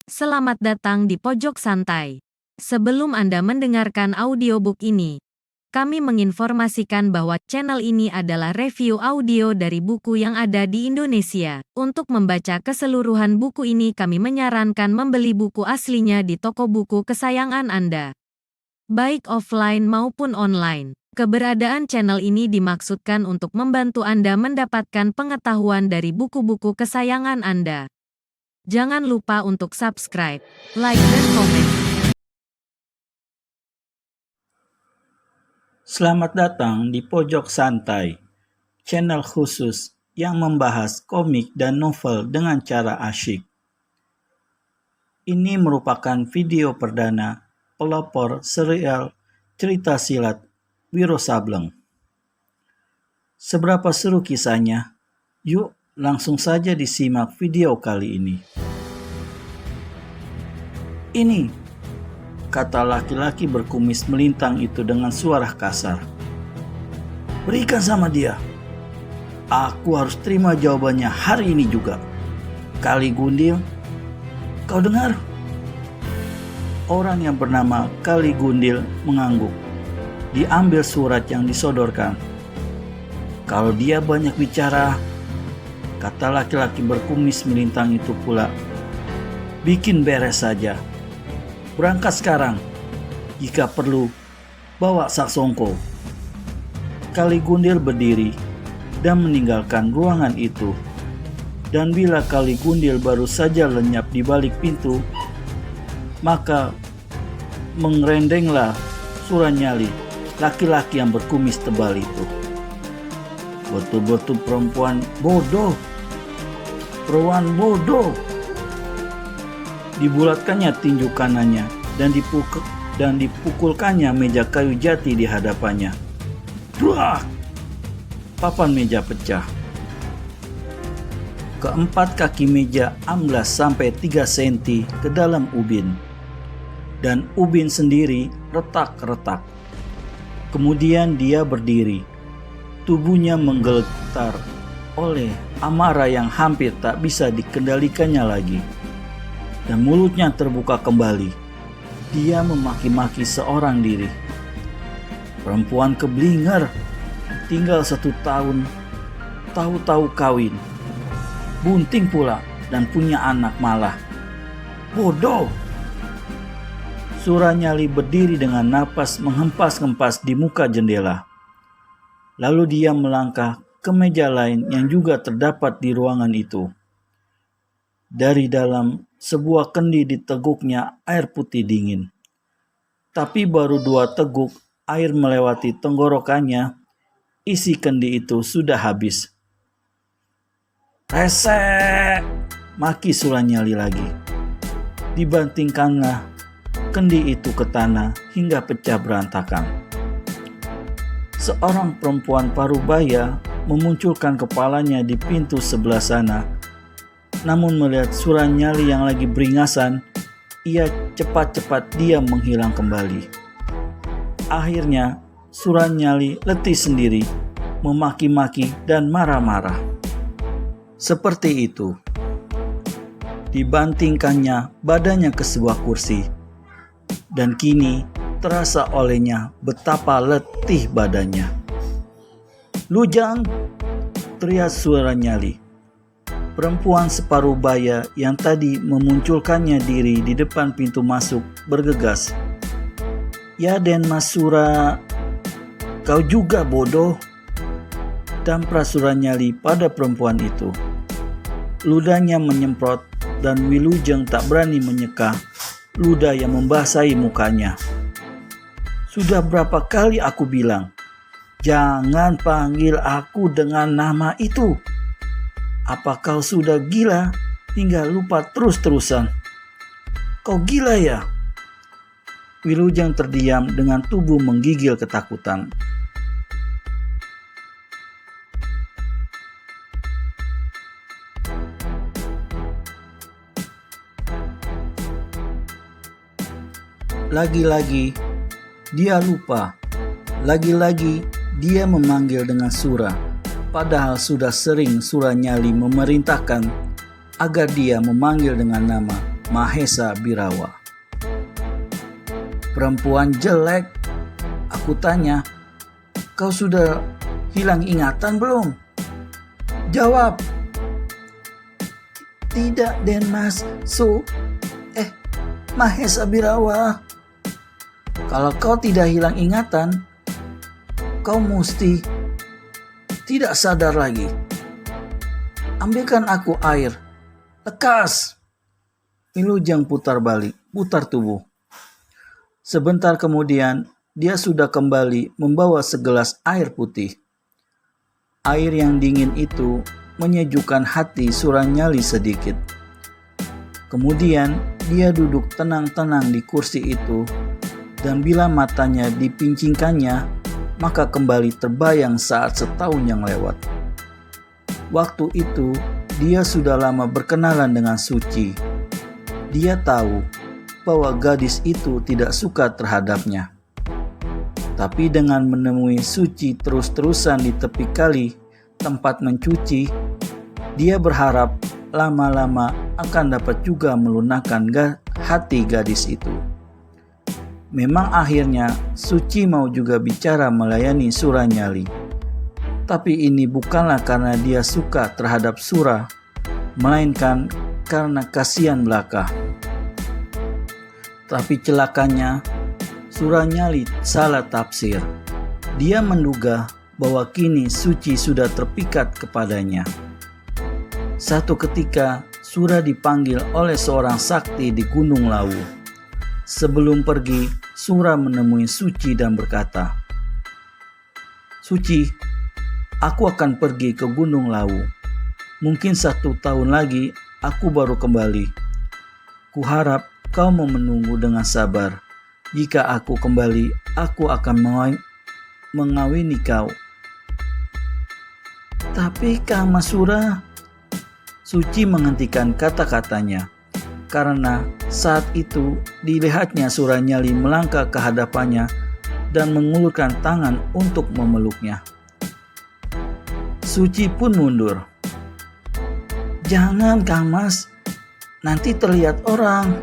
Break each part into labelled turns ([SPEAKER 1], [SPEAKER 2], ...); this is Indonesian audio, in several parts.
[SPEAKER 1] Selamat datang di Pojok Santai. Sebelum Anda mendengarkan audiobook ini, kami menginformasikan bahwa channel ini adalah review audio dari buku yang ada di Indonesia. Untuk membaca keseluruhan buku ini, kami menyarankan membeli buku aslinya di toko buku kesayangan Anda, baik offline maupun online. Keberadaan channel ini dimaksudkan untuk membantu Anda mendapatkan pengetahuan dari buku-buku kesayangan Anda. Jangan lupa untuk subscribe, like, dan komen.
[SPEAKER 2] Selamat datang di Pojok Santai, channel khusus yang membahas komik dan novel dengan cara asyik. Ini merupakan video perdana pelopor serial cerita silat Wiro Sableng. Seberapa seru kisahnya? Yuk langsung saja disimak video kali ini. Ini, kata laki-laki berkumis melintang itu dengan suara kasar. Berikan sama dia. Aku harus terima jawabannya hari ini juga. Kali Gundil, kau dengar? Orang yang bernama Kali Gundil mengangguk. Diambil surat yang disodorkan. Kalau dia banyak bicara, kata laki-laki berkumis melintang itu pula, bikin beres saja. Berangkat sekarang. Jika perlu, bawa Saksongko. Kali Gundil berdiri dan meninggalkan ruangan itu. Dan bila Kali Gundil baru saja lenyap di balik pintu, maka mengerendenglah Suranyali, laki-laki yang berkumis tebal itu. Betul-betul perempuan bodoh. Perempuan bodoh. Dibulatkannya tinju kanannya dan dipukulkannya meja kayu jati di hadapannya. Duak! Papan meja pecah. Keempat kaki meja amblas sampai 3 cm ke dalam ubin. Dan ubin sendiri retak-retak. Kemudian dia berdiri. Tubuhnya menggeletar oleh amarah yang hampir tak bisa dikendalikannya lagi. Dan mulutnya terbuka kembali. Dia memaki-maki seorang diri. Perempuan keblinger, tinggal 1 tahun, tahu-tahu kawin. Bunting pula dan punya anak malah. Bodoh! Suranyali berdiri dengan napas menghempas-hempas di muka jendela. Lalu dia melangkah ke meja lain yang juga terdapat di ruangan itu. Dari dalam sebuah kendi diteguknya air putih dingin. Tapi baru 2 teguk air melewati tenggorokannya, isi kendi itu sudah habis. Resek! Maki Suranyali lagi. Dibantingkanlah kendi itu ke tanah hingga pecah berantakan. Seorang perempuan parubaya memunculkan kepalanya di pintu sebelah sana. Namun melihat Suranyali yang lagi beringasan, ia cepat-cepat diam menghilang kembali. Akhirnya Suranyali letih sendiri, memaki-maki dan marah-marah. Seperti itu. Dibantingkannya badannya ke sebuah kursi. Dan kini terasa olehnya betapa letih badannya. Lujang, teriak Suranyali. Perempuan separuh baya yang tadi memunculkannya diri di depan pintu masuk bergegas. Ya Den Mas Sura, kau juga bodoh. Dampras Suranyali pada perempuan itu. Ludahnya menyemprot dan Wilujeng tak berani menyeka ludah yang membasahi mukanya. Sudah berapa kali aku bilang, jangan panggil aku dengan nama itu. Apa kau sudah gila hingga lupa terus-terusan? Kau gila ya? Wilujeng terdiam dengan tubuh menggigil ketakutan. Lagi-lagi dia lupa. Lagi-lagi dia memanggil dengan Sura. Padahal sudah sering Suranyali memerintahkan agar dia memanggil dengan nama. Mahesa Birawa. "Perempuan jelek," aku tanya, "kau sudah hilang ingatan belum?" "Jawab." "Tidak, Den Mas. Mahesa Birawa. Kalau kau tidak hilang ingatan, kau mesti tidak sadar lagi. Ambilkan aku air. Lekas." Wilujeng putar tubuh. Sebentar kemudian, dia sudah kembali membawa segelas air putih. Air yang dingin itu menyejukkan hati Suranyali sedikit. Kemudian dia duduk tenang-tenang di kursi itu, dan bila matanya dipincingkannya, maka kembali terbayang saat setahun yang lewat. Waktu itu dia sudah lama berkenalan dengan Suci. Dia tahu bahwa gadis itu tidak suka terhadapnya. Tapi dengan menemui Suci terus-terusan di tepi kali tempat mencuci, dia berharap lama-lama akan dapat juga melunakkan hati gadis itu. Memang akhirnya Suci mau juga bicara melayani Suranyali. Tapi ini bukanlah karena dia suka terhadap Sura, melainkan karena kasihan belaka. Tapi celakanya, Suranyali salah tafsir. Dia menduga bahwa kini Suci sudah terpikat kepadanya. Satu ketika, Sura dipanggil oleh seorang sakti di Gunung Lawu. Sebelum pergi, Sura menemui Suci dan berkata, "Suci, aku akan pergi ke Gunung Lawu. Mungkin 1 tahun lagi aku baru kembali. Kuharap kau mau menunggu dengan sabar. Jika aku kembali, aku akan mengawini kau." "Tapi Kang Mas Sura," Suci menghentikan kata-katanya, karena saat itu dilihatnya Suranyali melangkah ke hadapannya dan mengulurkan tangan untuk memeluknya. Suci pun mundur. "Jangan Kang Mas, nanti terlihat orang."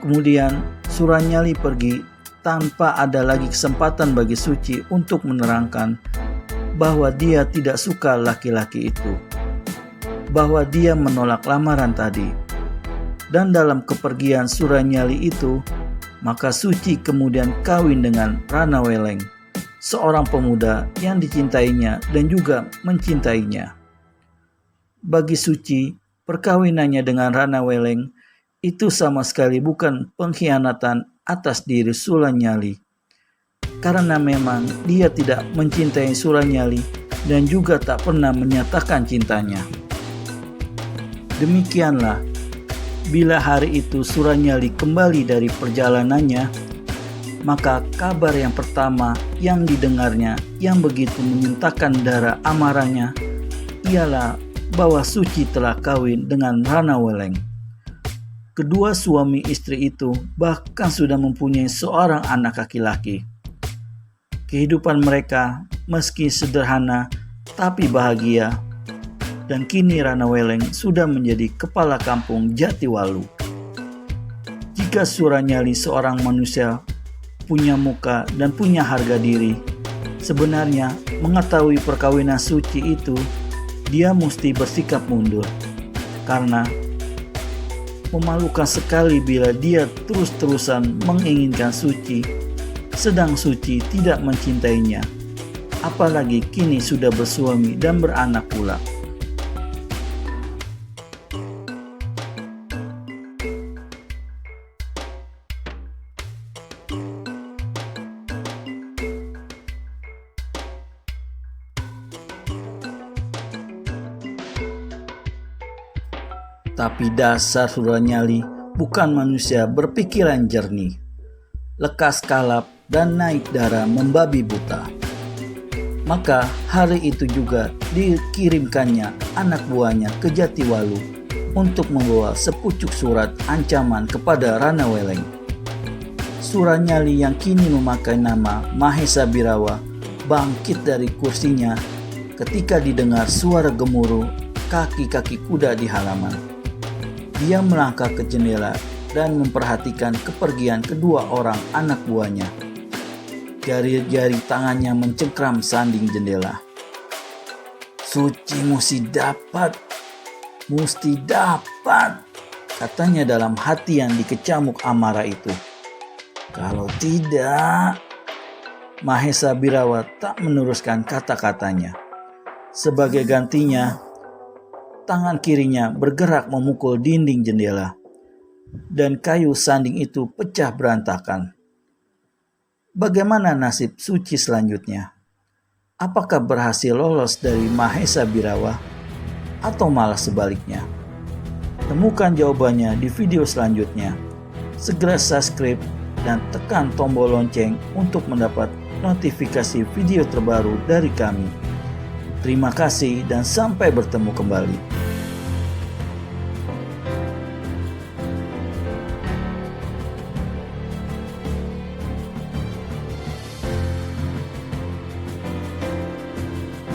[SPEAKER 2] Kemudian Suranyali pergi tanpa ada lagi kesempatan bagi Suci untuk menerangkan bahwa dia tidak suka laki-laki itu, bahwa dia menolak lamaran tadi. Dan dalam kepergian Suranyali itu, maka Suci kemudian kawin dengan Rana Weleng, seorang pemuda yang dicintainya dan juga mencintainya. Bagi Suci, perkawinannya dengan Rana Weleng itu sama sekali bukan pengkhianatan atas diri Suranyali, karena memang dia tidak mencintai Suranyali dan juga tak pernah menyatakan cintanya. Demikianlah, bila hari itu Suranyali kembali dari perjalanannya, maka kabar yang pertama yang didengarnya yang begitu menyuntakkan darah amarahnya ialah bahwa Suci telah kawin dengan Rana Weleng. Kedua suami istri itu bahkan sudah mempunyai seorang anak laki-laki. Kehidupan mereka meski sederhana tapi bahagia. Dan kini Rana Weleng sudah menjadi kepala kampung Jatiwalu. Jika Suranyali seorang manusia punya muka dan punya harga diri, sebenarnya mengetahui perkawinan Suci itu, dia mesti bersikap mundur. Karena memalukan sekali bila dia terus-terusan menginginkan Suci, sedang Suci tidak mencintainya. Apalagi kini sudah bersuami dan beranak pula. Tapi dasar Suranyali bukan manusia berpikiran jernih. Lekas kalap dan naik darah membabi buta. Maka hari itu juga dikirimkannya anak buahnya ke Jatiwalu untuk membawa sepucuk surat ancaman kepada Rana Weleng. Suranyali yang kini memakai nama Mahesa Birawa bangkit dari kursinya ketika didengar suara gemuruh kaki-kaki kuda di halaman. Dia melangkah ke jendela dan memperhatikan kepergian kedua orang anak buahnya. Jari-jari tangannya mencengkram sanding jendela. "Suci mesti dapat, katanya dalam hati yang dikecamuk amarah itu. Kalau tidak, Mahesa Birawa tak meneruskan kata-katanya. Sebagai gantinya, tangan kirinya bergerak memukul dinding jendela, dan kayu sanding itu pecah berantakan. Bagaimana nasib Suci selanjutnya? Apakah berhasil lolos dari Mahesa Birawa atau malah sebaliknya? Temukan jawabannya di video selanjutnya. Segera subscribe dan tekan tombol lonceng untuk mendapat notifikasi video terbaru dari kami. Terima kasih dan sampai bertemu kembali.